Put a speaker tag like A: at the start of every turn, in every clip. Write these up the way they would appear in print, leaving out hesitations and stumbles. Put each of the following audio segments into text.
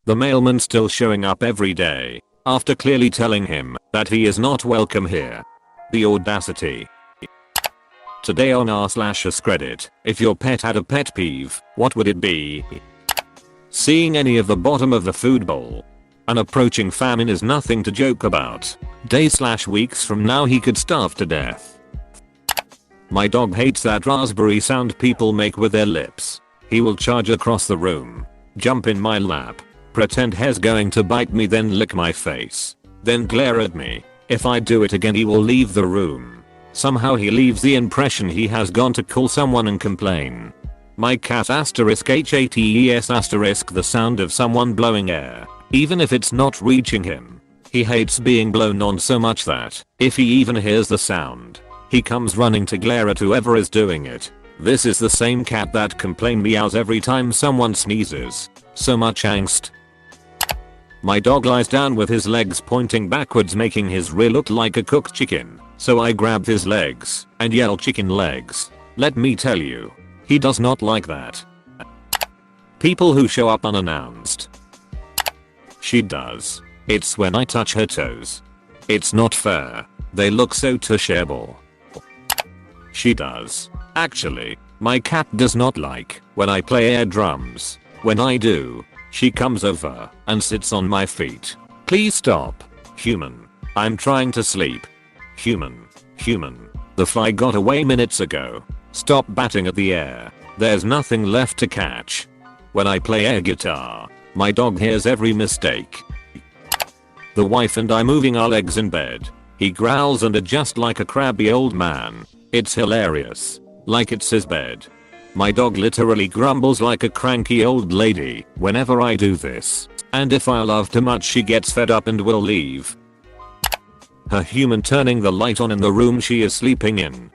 A: The mailman still showing up every day, after clearly telling him that he is not welcome here. The audacity. Today on r/AskReddit, if your pet had a pet peeve, what would it be? Seeing any of the bottom of the food bowl. An approaching famine is nothing to joke about. Days/weeks from now he could starve to death. My dog hates that raspberry sound people make with their lips. He will charge across the room, jump in my lap, pretend he's going to bite me, then lick my face, then glare at me. If I do it again he will leave the room. Somehow he leaves the impression he has gone to call someone and complain. My cat *hates the sound of someone blowing air, even if it's not reaching him. He hates being blown on so much that, if he even hears the sound, he comes running to glare at whoever is doing it. This is the same cat that meows every time someone sneezes. So much angst. My dog lies down with his legs pointing backwards, making his rear look like a cooked chicken. So I grab his legs and yell, "Chicken legs." Let me tell you, he does not like that. People who show up unannounced. She does. It's when I touch her toes. It's not fair. They look so touchable. She does. Actually, my cat does not like when I play air drums. When I do, she comes over and sits on my feet. Please stop. Human. I'm trying to sleep. Human. The fly got away minutes ago. Stop batting at the air. There's nothing left to catch. When I play air guitar, my dog hears every mistake. The wife and I moving our legs in bed. He growls and adjusts like a crabby old man. It's hilarious. Like it's his bed. My dog literally grumbles like a cranky old lady whenever I do this. And if I laugh too much she gets fed up and will leave. Her human turning the light on in the room she is sleeping in.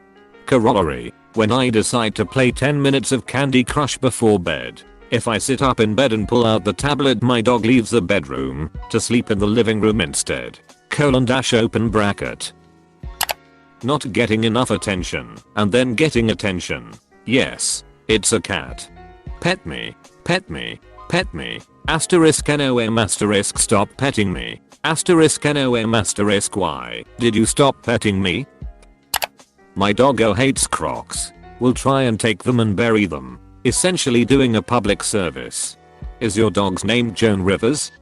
A: Corollary. When I decide to play 10 minutes of Candy Crush before bed. If I sit up in bed and pull out the tablet my dog leaves the bedroom to sleep in the living room instead. Open bracket. Not getting enough attention and then getting attention. Yes, it's a cat. Pet me. *nom*** stop petting me. *nom*** why did you stop petting me? My doggo hates Crocs. Will try and take them and bury them. Essentially doing a public service. Is your dog's name Joan Rivers?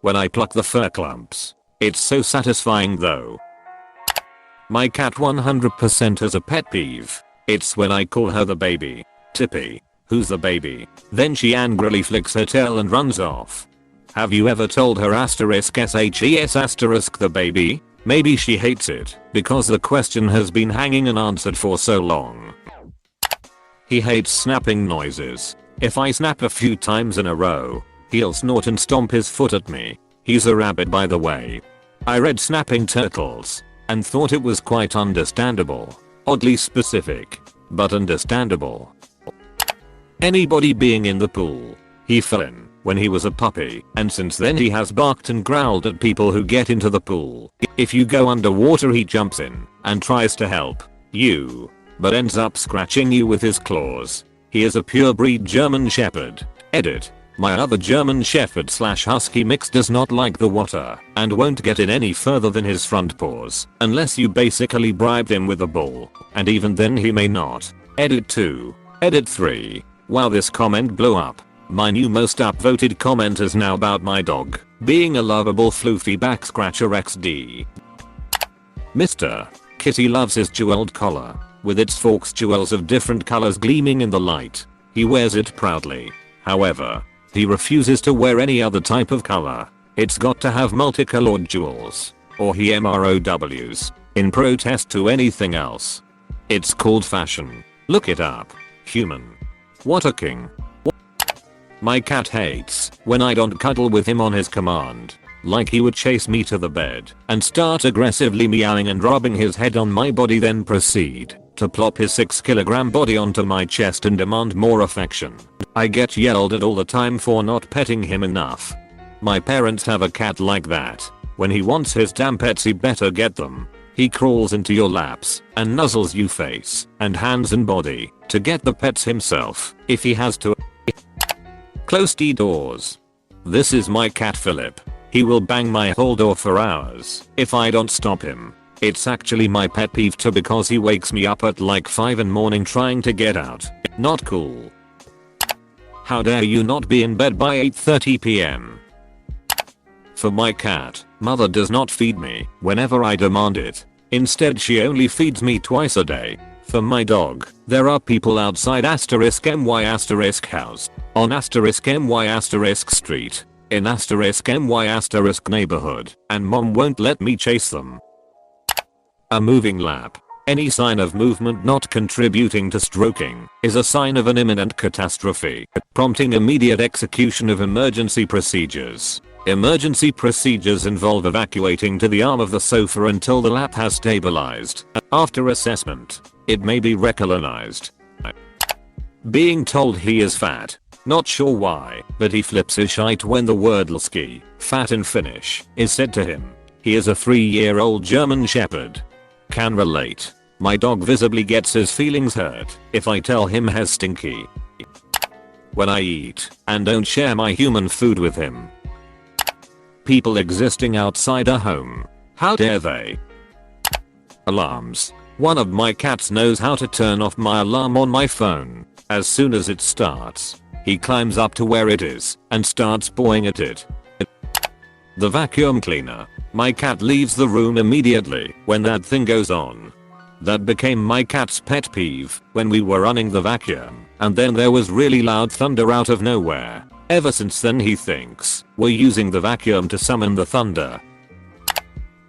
A: When I pluck the fur clumps. It's so satisfying though. My cat 100% has a pet peeve. It's when I call her the baby. Tippy. Who's the baby? Then she angrily flicks her tail and runs off. Have you ever told her ******* the baby? Maybe she hates it because the question has been hanging unanswered for so long. He hates snapping noises. If I snap a few times in a row, he'll snort and stomp his foot at me. He's a rabbit by the way. I read Snapping Turtles and thought it was quite understandable. Oddly specific, but understandable. Anybody being in the pool. He fell in when he was a puppy and since then he has barked and growled at people who get into the pool. If you go underwater he jumps in and tries to help you, but ends up scratching you with his claws. He is a purebred German Shepherd. Edit. My other German Shepherd/Husky mix does not like the water and won't get in any further than his front paws unless you basically bribe him with a ball, and even then he may not. Edit 2. Edit 3. Wow, this comment blew up. My new most upvoted comment is now about my dog being a lovable floofy back scratcher XD. Mr. Kitty loves his jeweled collar with its forks jewels of different colors gleaming in the light. He wears it proudly. However, he refuses to wear any other type of color. It's got to have multicolored jewels, or he MROWs, in protest to anything else. It's called fashion. Look it up. Human. What a king. My cat hates when I don't cuddle with him on his command. Like he would chase me to the bed and start aggressively meowing and rubbing his head on my body, then proceed to plop his 6 kg body onto my chest and demand more affection. I get yelled at all the time for not petting him enough. My parents have a cat like that. When he wants his damn pets he better get them. He crawls into your laps and nuzzles you face and hands and body to get the pets himself if he has to. Close the doors. This is my cat Philip. He will bang my whole door for hours if I don't stop him. It's actually my pet peeve too because he wakes me up at like 5 in the morning trying to get out. Not cool. How dare you not be in bed by 8:30 p.m. For my cat, mother does not feed me whenever I demand it. Instead she only feeds me twice a day. For my dog, there are people outside *my house, on *my street, in *my neighborhood, and mom won't let me chase them. A moving lap. Any sign of movement not contributing to stroking is a sign of an imminent catastrophe, prompting immediate execution of emergency procedures. Emergency procedures involve evacuating to the arm of the sofa until the lap has stabilized. After assessment, it may be recolonized. Being told he is fat. Not sure why, but he flips his shite when the word "lski," fat in Finnish, is said to him. He is a 3-year-old German Shepherd. Can relate. My dog visibly gets his feelings hurt if I tell him has stinky when I eat and don't share my human food with him. People existing outside a home. How dare they? Alarms. One of my cats knows how to turn off my alarm on my phone. As soon as it starts, he climbs up to where it is and starts pawing at it. The vacuum cleaner. My cat leaves the room immediately when that thing goes on. That became my cat's pet peeve when we were running the vacuum, and then there was really loud thunder out of nowhere. Ever since then he thinks we're using the vacuum to summon the thunder.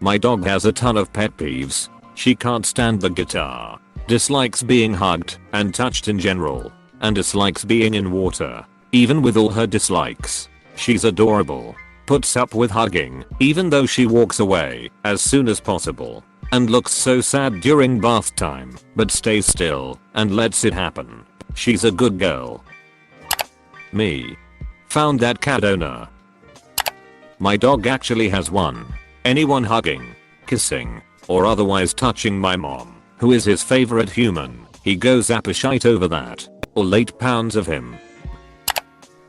A: My dog has a ton of pet peeves. She can't stand the guitar, dislikes being hugged and touched in general, and dislikes being in water. Even with all her dislikes, she's adorable. Puts up with hugging even though she walks away as soon as possible, and looks so sad during bath time, but stays still and lets it happen. She's a good girl. Me. Found that cat owner. My dog actually has one. Anyone hugging, kissing, or otherwise touching my mom, who is his favorite human, he goes apeshite over that. All 8 pounds of him.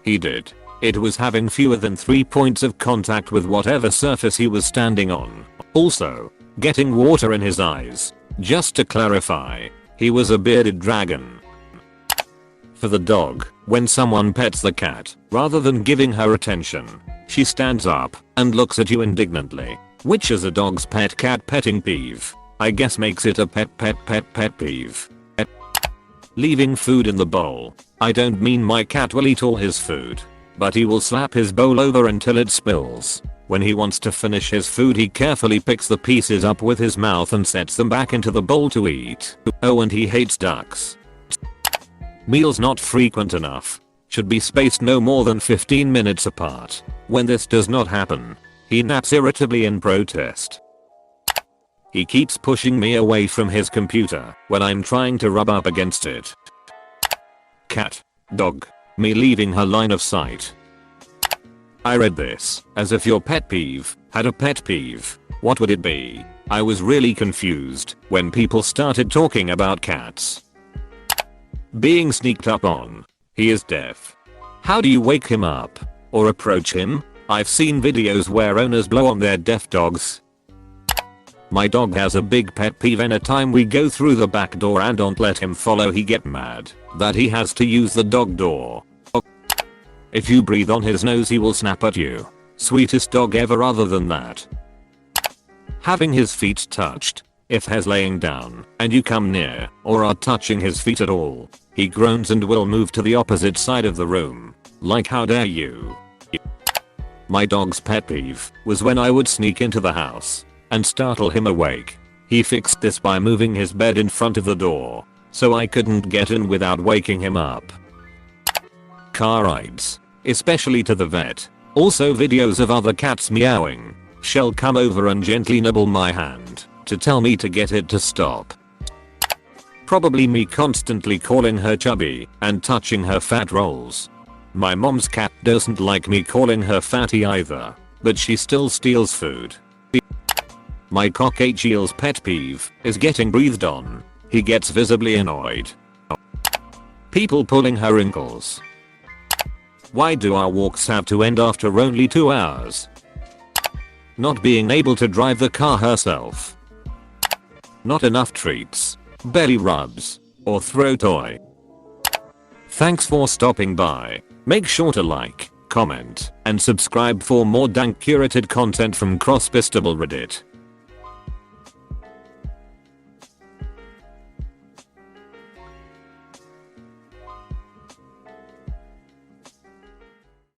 A: He did. It was having fewer than 3 points of contact with whatever surface he was standing on. Also, getting water in his eyes. Just to clarify, he was a bearded dragon. For the dog, when someone pets the cat, rather than giving her attention, she stands up and looks at you indignantly, which is a dog's pet cat petting peeve. I guess makes it a pet peeve. Leaving food in the bowl. I don't mean my cat will eat all his food, but he will slap his bowl over until it spills. When he wants to finish his food he carefully picks the pieces up with his mouth and sets them back into the bowl to eat. Oh, and he hates ducks. Meals not frequent enough. Should be spaced no more than 15 minutes apart. When this does not happen, he naps irritably in protest. He keeps pushing me away from his computer when I'm trying to rub up against it. Cat. Dog. Me leaving her line of sight. I read this as if your pet peeve had a pet peeve. What would it be? I was really confused when people started talking about cats. Being sneaked up on. He is deaf. How do you wake him up? Or approach him? I've seen videos where owners blow on their deaf dogs. My dog has a big pet peeve. Anytime we go through the back door and don't let him follow, he get mad that he has to use the dog door. If you breathe on his nose he will snap at you. Sweetest dog ever. Other than that, having his feet touched. If he's laying down and you come near or are touching his feet at all, he groans and will move to the opposite side of the room. Like, how dare you? My dog's pet peeve was when I would sneak into the house and startle him awake. He fixed this by moving his bed in front of the door so I couldn't get in without waking him up. Car rides, especially to the vet. Also videos of other cats meowing. She'll come over and gently nibble my hand to tell me to get it to stop. Probably me constantly calling her chubby and touching her fat rolls. My mom's cat doesn't like me calling her fatty either, but she still steals food. My cockatiel's pet peeve is getting breathed on. He gets visibly annoyed. People pulling her ankles. Why do our walks have to end after only 2 hours? Not being able to drive the car herself. Not enough treats, belly rubs, or throw toy. Thanks for stopping by. Make sure to like, comment, and subscribe for more dank curated content from Crosspostable Reddit.